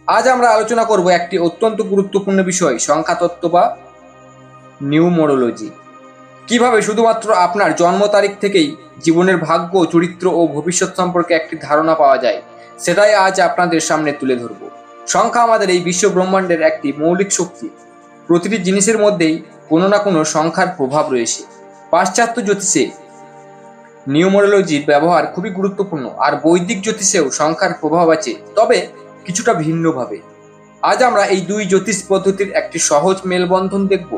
আজ আমরা আলোচনা করব একটি অত্যন্ত গুরুত্বপূর্ণ বিষয়, সংখ্যাতত্ত্ব বা নিউমোরোলজি। কিভাবে শুধুমাত্র আপনার জন্ম তারিখ থেকেই জীবনের ভাগ্য, চরিত্র ও ভবিষ্যৎ সম্পর্কে একটি ধারণা পাওয়া যায়, সেটাই আজ আপনাদের সামনে তুলে ধরব। সংখ্যা আমাদের এই বিশ্ব ব্রহ্মাণ্ডের একটি মৌলিক শক্তি। প্রতিটি জিনিসের মধ্যেই কোনো না কোনো সংখ্যার প্রভাব রয়েছে। পাশ্চাত্য জ্যোতিষে নিউমোরোলজির ব্যবহার খুবই গুরুত্বপূর্ণ, আর বৈদিক জ্যোতিষেও সংখ্যার প্রভাব আছে, তবে কিছুটা ভিন্নভাবে। আজ আমরা এই দুই জ্যোতিষ পদ্ধতির একটি সহজ মেলবন্ধন দেখব।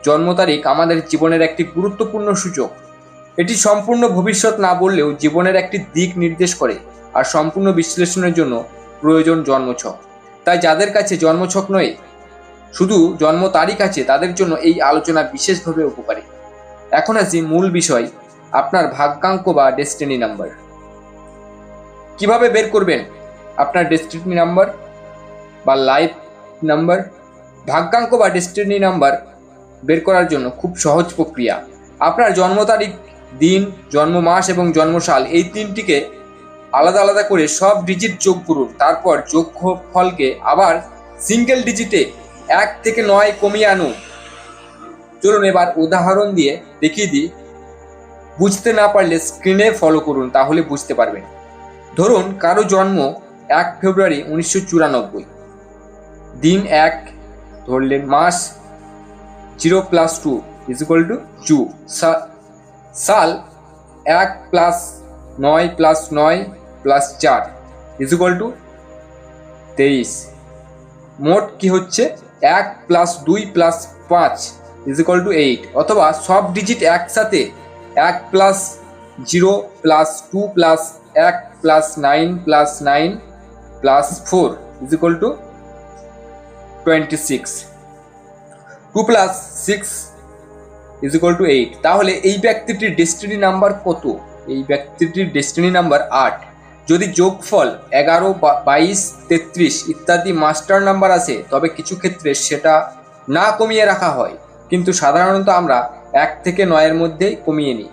জন্ম তারিখ আমাদের জীবনের একটি গুরুত্বপূর্ণ সূচক। এটি সম্পূর্ণ ভবিষ্যৎ না বললেও জীবনের একটি দিক নির্দেশ করে, আর সম্পূর্ণ বিশ্লেষণের জন্য প্রয়োজন জন্মছক। তাই যাদের কাছে জন্মছক নয়, শুধু জন্ম তারিখ আছে, তাদের জন্য এই আলোচনা বিশেষভাবে উপকারী। এখন আসি মূল বিষয়, আপনার ভাগ্যাঙ্ক বা ডেস্টিনি নাম্বার। কিভাবে বের করবেন আপনার ডেস্টিনি নাম্বার বা লাইফ নাম্বার? ভাগ্যাঙ্ক বা ডেস্টিনি নাম্বার বের করার জন্য খুব সহজ প্রক্রিয়া। আপনার জন্ম তারিখ, দিন, জন্ম মাস এবং জন্মসাল, এই তিনটিকে আলাদা আলাদা করে সব ডিজিট যোগ করুন। তারপর যোগফলকে আবার সিঙ্গেল ডিজিটে 1 থেকে 9 কমিয়ে আনুন। চলুন এবার উদাহরণ দিয়ে দেখিয়ে দিই। বুঝতে না পারলে স্ক্রিনে ফলো করুন, তাহলে বুঝতে পারবেন। ধরুন কারো জন্ম 1 ফেব্রুয়ারি 1994, দিন 1 ধরলেন, মাস 0 + 2 = 2, সাল 1 + 9 + 9 + 4 = 23। মোট কি হচ্ছে 1 + 2 + 5 = 8, অথবা সব ডিজিট একসাথে 1 + 0 + 2 + 1 + 9 + 9 + 4 = 26, 2 + 6 = 8। তাহলে এই ব্যক্তিটির ডেস্টিনি নাম্বার কত? এই ব্যক্তিটির ডেস্টিনি নাম্বার 8। যদি যোগফল 11, 22, 33 ইত্যাদি মাস্টার নাম্বার আসে, তবে কিছু ক্ষেত্রে সেটা না কমিয়ে রাখা হয়, কিন্তু সাধারণত আমরা 1 থেকে 9 এর মধ্যেই কমিয়ে নিই।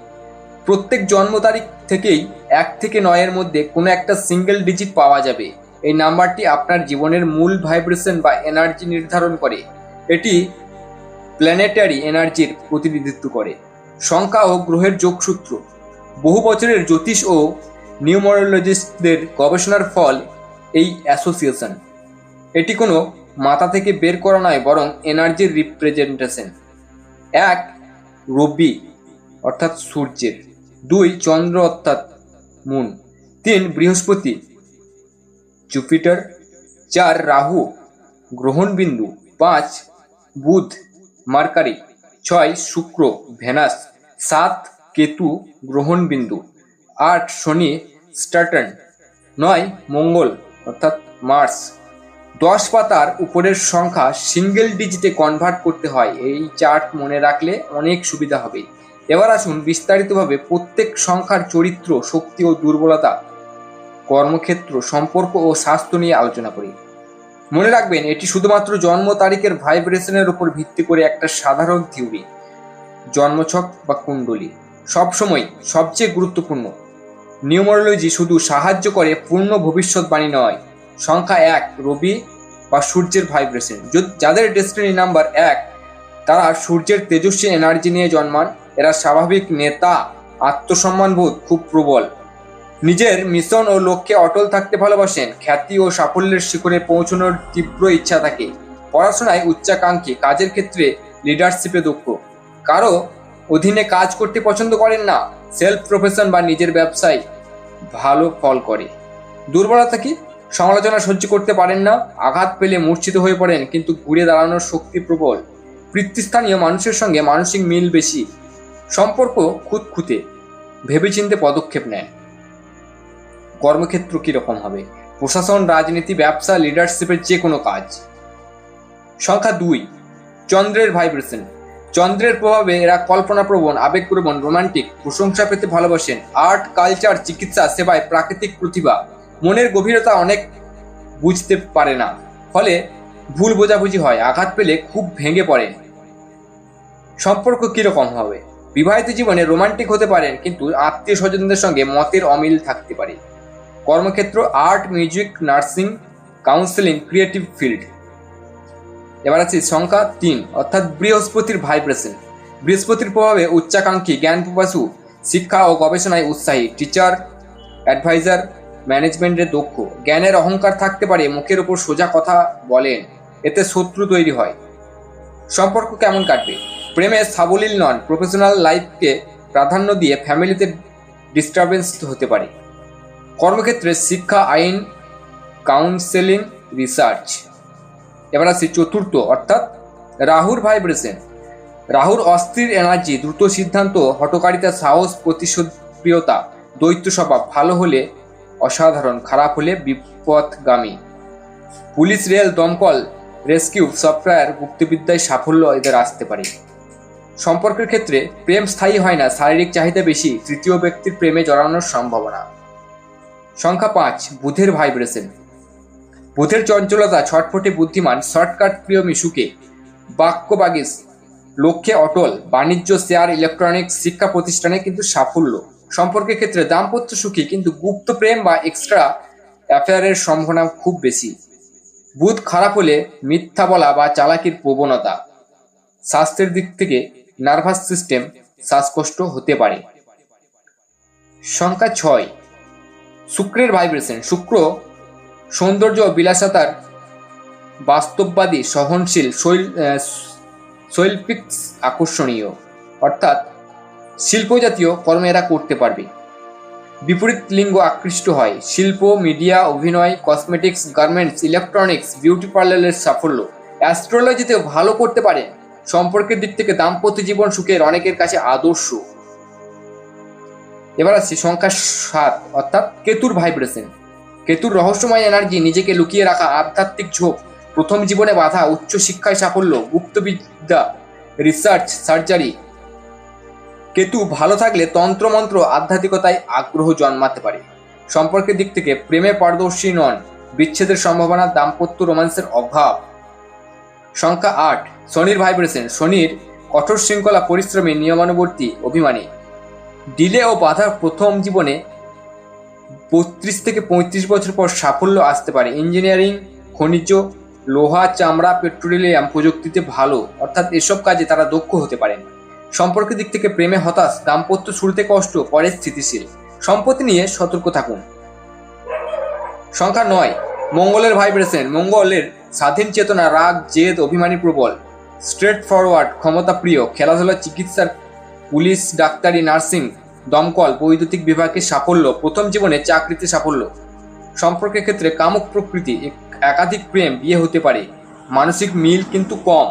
প্রত্যেক জন্ম তারিখ থেকেই 1 থেকে 9 এর মধ্যে কোনো একটা সিঙ্গেল ডিজিট পাওয়া যাবে। এই নাম্বারটি আপনার জীবনের মূল ভাইব্রেশন বা এনার্জি নির্ধারণ করে। এটি প্ল্যানেটারি এনার্জির প্রতিনিধিত্ব করে। সংখ্যা ও গ্রহের যোগসূত্র। বহু বছরের জ্যোতিষ ও নিউমোরোলজিস্টদের গবেষণার ফল এই অ্যাসোসিয়েশন। এটি কোনো মাথা থেকে বের করা নয়, বরং এনার্জির রিপ্রেজেন্টেশন। 1 রবি অর্থাৎ সূর্যের, 2 চন্দ্র অর্থাৎ মুন, 3 বৃহস্পতি জুপিটার, 4 রাহু গ্রহণবিন্দু, 5 বুধ মার্কারি, 6 শুক্র ভেনাস, 7 কেতু গ্রহণবিন্দু, 8 শনি স্যাটার্ন, 9 মঙ্গল অর্থাৎ মার্স। 10 পাতার উপরের সংখ্যা সিঙ্গেল ডিজিটে কনভার্ট করতে হয়। এই চার্ট মনে রাখলে অনেক সুবিধা হবে। এবার আসুন বিস্তারিতভাবে প্রত্যেক সংখ্যার চরিত্র, শক্তি ও দুর্বলতা, কর্মক্ষেত্র, সম্পর্ক ও স্বাস্থ্য নিয়ে আলোচনা করি। মনে রাখবেন, এটি শুধুমাত্র জন্ম তারিখের ভাইব্রেশনের উপর ভিত্তি করে একটা সাধারণ থিওরি। জন্মছক বা কুণ্ডলী সবসময় সবচেয়ে গুরুত্বপূর্ণ। নিউমোরোলজি শুধু সাহায্য করে, পূর্ণ ভবিষ্যৎবাণী নয়। সংখ্যা 1 রবি বা সূর্যের ভাইব্রেশন। যাদের ডেস্টিনি নাম্বার 1, তারা সূর্যের তেজস্বী এনার্জি নিয়ে জন্মান। এরা স্বাভাবিক, নেতা, আত্মসম্মানবোধ খুব প্রবল, নিজের মিশন ও লক্ষ্যে অটল থাকতে ভালোবাসেন। খ্যাতি ও সাফল্যের শিখরে পৌঁছানোর তীব্র ইচ্ছা থাকে। পড়াশোনায় উচ্চাকাঙ্ক্ষী, কাজের ক্ষেত্রে লিডারশিপে দক্ষ, কারো অধীনে কাজ করতে পছন্দ করেন না। সেলফ প্রফেশন বা নিজের ব্যবসায় ভালো ফল করে। দুর্বলতা কি? সমালোচনা সহ্য করতে পারেন না, আঘাত পেলে মূর্ছিত হয়ে পড়েন, কিন্তু ঘুরে দাঁড়ানোর শক্তি প্রবল। পিতৃস্থানীয় মানুষের সঙ্গে মানসিক মিল বেশি। সম্পর্ক খুঁতখুঁতে, ভেবেচিন্তে পদক্ষেপ নেন। কর্মক্ষেত্র কিরকম হবে? প্রশাসন, রাজনীতি, ব্যবসা, লিডারশিপের যে কোনো কাজ। সংখ্যা 2 চন্দ্রের ভাইব্রেশন। চন্দ্রের প্রভাবে এরা কল্পনাপ্রবণ, আবেগপ্রবণ, রোমান্টিক, প্রশংসা পেতে ভালোবাসেন। আর্ট, কালচার, চিকিৎসা, সেবায় প্রাকৃতিক প্রতিভা। মনের গভীরতা অনেক বুঝতে পারে না, ফলে ভুল বোঝাবুঝি হয়। আঘাত পেলে খুব ভেঙে পড়েন। সম্পর্ক কিরকম হবে? বিবাহিত জীবনে রোমান্টিক হতে পারেন, কিন্তু আত্মীয় স্বজনদের সঙ্গে মতের অমিল থাকতে পারে। কর্মক্ষেত্র art, music, nursing, counselling, creative field. এবার আছে সংখ্যা 3 অর্থাৎ বৃহস্পতির ভাইব্রেশন। বৃহস্পতির প্রভাবে উচ্চাকাঙ্ক্ষী, জ্ঞান পিপাসু, শিক্ষা ও গবেষণায় উৎসাহী, টিচার, অ্যাডভাইজার, ম্যানেজমেন্টে দক্ষ। জ্ঞানের অহংকার থাকতে পারে, মুখের ওপর সোজা কথা বলেন, এতে শত্রু তৈরি হয়। সম্পর্ক কেমন কাটবে? প্রেমে সাবলীল নন, প্রফেশনাল লাইফকে প্রাধান্য দিয়ে ফ্যামিলিতে ডিস্টারবেন্স হতে পারে। কর্মক্ষেত্রে শিক্ষা, আইন, কাউন্সেলিং, রিসার্চ। এবার আসি চতুর্থ অর্থাৎ রাহুর ভাইব্রেশন। রাহুর অস্থির এনার্জি, দ্রুত সিদ্ধান্ত, হঠকারিতা, সাহস, প্রতিশোধপ্রিয়তা, দৈত্য স্বভাব। ভালো হলে অসাধারণ, খারাপ হলে বিপথগামী। পুলিশ, রেল, দমকল, রেস্কিউ, সফটওয়্যার, গুপ্তবিদ্যায় সাফল্য এদের আসতে পারে। সম্পর্কের ক্ষেত্রে প্রেম স্থায়ী হয় না, শারীরিক চাহিদা বেশি, তৃতীয় ব্যক্তির প্রেমে জড়ানোর সম্ভাবনা। সংখ্যা 5 বুধের ভাইব্রেশন। বুধের চঞ্চলতা, ছটফটে বুদ্ধিমান, শর্টকাট প্রিয় মিশুকে, বাক্যবাগীশ, লক্ষ্যে অটল, বাণিজ্য, শেয়ার, ইলেকট্রনিক্স, শিক্ষা প্রতিষ্ঠানে কিন্তু সাফল্য। সম্পর্কের ক্ষেত্রে দাম্পত্য সুখী, কিন্তু গুপ্ত প্রেম বা এক্সট্রা অ্যাফেয়ারের সম্ভাবনা খুব বেশি। বুধ খারাপ হলে মিথ্যা বলা বা চালাকির প্রবণতা। স্বাস্থ্যের দিক থেকে নার্ভাস সিস্টেম, শ্বাসকষ্ট হতে পারে। সংখ্যা 6 শুক্রের ভাইব্রেশন। শুক্র সৌন্দর্য ও বিলাসিতার, বাস্তববাদী, সহনশীল, শৈল্পিক, আকর্ষণীয়, অর্থাৎ শিল্পজাতীয় কর্ম এরা করতে পারবে। বিপরীত লিঙ্গ আকৃষ্ট হয়। শিল্প, মিডিয়া, অভিনয়, কসমেটিক্স, গার্মেন্টস, ইলেকট্রনিক্স, বিউটি পার্লারের সাফল্য। অ্যাস্ট্রোলজিতেও ভালো করতে পারে। সম্পর্কের দিক থেকে দাম্পত্য জীবন সুখের, অনেকের কাছে আদর্শ। এবার আসছি সংখ্যা 7 অর্থাৎ কেতুর ভাইব্রেশন। কেতুর রহস্যময় এনার্জি, নিজেকে লুকিয়ে রাখা, আধ্যাত্মিক ঝোঁক, প্রথম জীবনে বাধা, উচ্চ শিক্ষায় সাফল্য, গুপ্তবিদ্যা, রিসার্চ, সার্জারি। কেতু ভালো থাকলে তন্ত্রমন্ত্র, আধ্যাত্মিকতায় আগ্রহ জন্মাতে পারে। সম্পর্কের দিক থেকে প্রেমে পারদর্শী নন, বিচ্ছেদের সম্ভাবনা, দাম্পত্য রোমান্সের অভাব। সংখ্যা 8 শনির ভাইব্রেশন। শনির কঠোর শৃঙ্খলা, পরিশ্রমী, নিয়মানুবর্তী, অভিমানী। ডিলে ও বাধা, প্রথম জীবনে 32 থেকে 35 বছর পর সাফল্য আসতে পারে। ইঞ্জিনিয়ারিং, খনিজ, লোহা, চামড়া, পেট্রোলিয়াম প্রযুক্তিতে ভালো, অর্থাৎ এসব কাজে তারা দক্ষ হতে পারেন। সম্পর্কের দিক থেকে প্রেমে হতাশ, দাম্পত্য শুরুতে কষ্ট, পরে স্থিতিশীল। সম্পত্তি নিয়ে সতর্ক থাকুন। সংখ্যা 9 মঙ্গলের ভাইব্রেশন। মঙ্গলের স্বাধীন চেতনা, রাগ, জেদ, অভিমানী প্রবল, স্ট্রেট ফরওয়ার্ড, ক্ষমতা প্রিয়, খেলাধুলা, চিকিৎসার, পুলিশ, ডাক্তারি, নার্সিং, দমকল, বৈদ্যুতিক বিভাগে সাফল্য, প্রথম জীবনে চাকরিতে সাফল্য। সম্পর্কের ক্ষেত্রে কামুক প্রকৃতি, একাধিক প্রেম, বিয়ে হতে পারে, মানসিক মিল কিন্তু কম।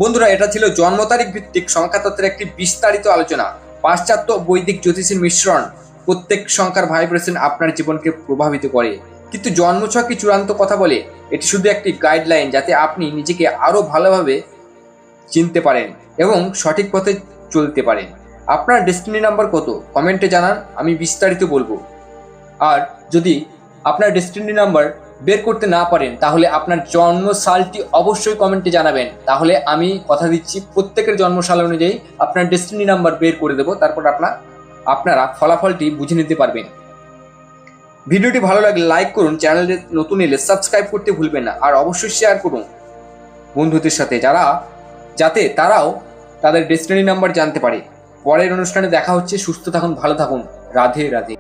বন্ধুরা, এটা ছিল জন্ম তারিখ ভিত্তিক সংখ্যাতত্ত্বের একটি বিস্তারিত আলোচনা। পাশ্চাত্য বৈদিক জ্যোতিষের মিশ্রণ। প্রত্যেক সংখ্যার ভাইব্রেশন আপনার জীবনকে প্রভাবিত করে, কিন্তু জন্মছকই চূড়ান্ত কথা বলে। এটি শুধু একটি গাইডলাইন, যাতে আপনি নিজেকে আরো ভালোভাবে চিনতে পারেন এবং সঠিক পথে চলতে পারেন। আপনার ডেস্টিনি নাম্বার কত কমেন্টে জানান, আমি বিস্তারিত বলবো। আর যদি আপনার ডেস্টিনি নাম্বার বের করতে না পারেন, তাহলে আপনার জন্ম সালটি অবশ্যই কমেন্টে জানাবেন। তাহলে আমি কথা দিচ্ছি, প্রত্যেকের জন্মসাল অনুযায়ী আপনার ডেস্টিনি নাম্বার বের করে দেবো। তারপর আপনারা ফলাফলটি বুঝে নিতে পারবেন। ভিডিওটি ভালো লাগলে লাইক করুন, চ্যানেলে নতুন এলে সাবস্ক্রাইব করতে ভুলবেন না, আর অবশ্যই শেয়ার করুন বন্ধুদের সাথে, যাতে তারাও তাদের ডেস্টিনি নাম্বার জানতে পারে। পরের অনুষ্ঠানে দেখা হচ্ছে। সুস্থ থাকুন, ভালো থাকুন, রাধে রাধে।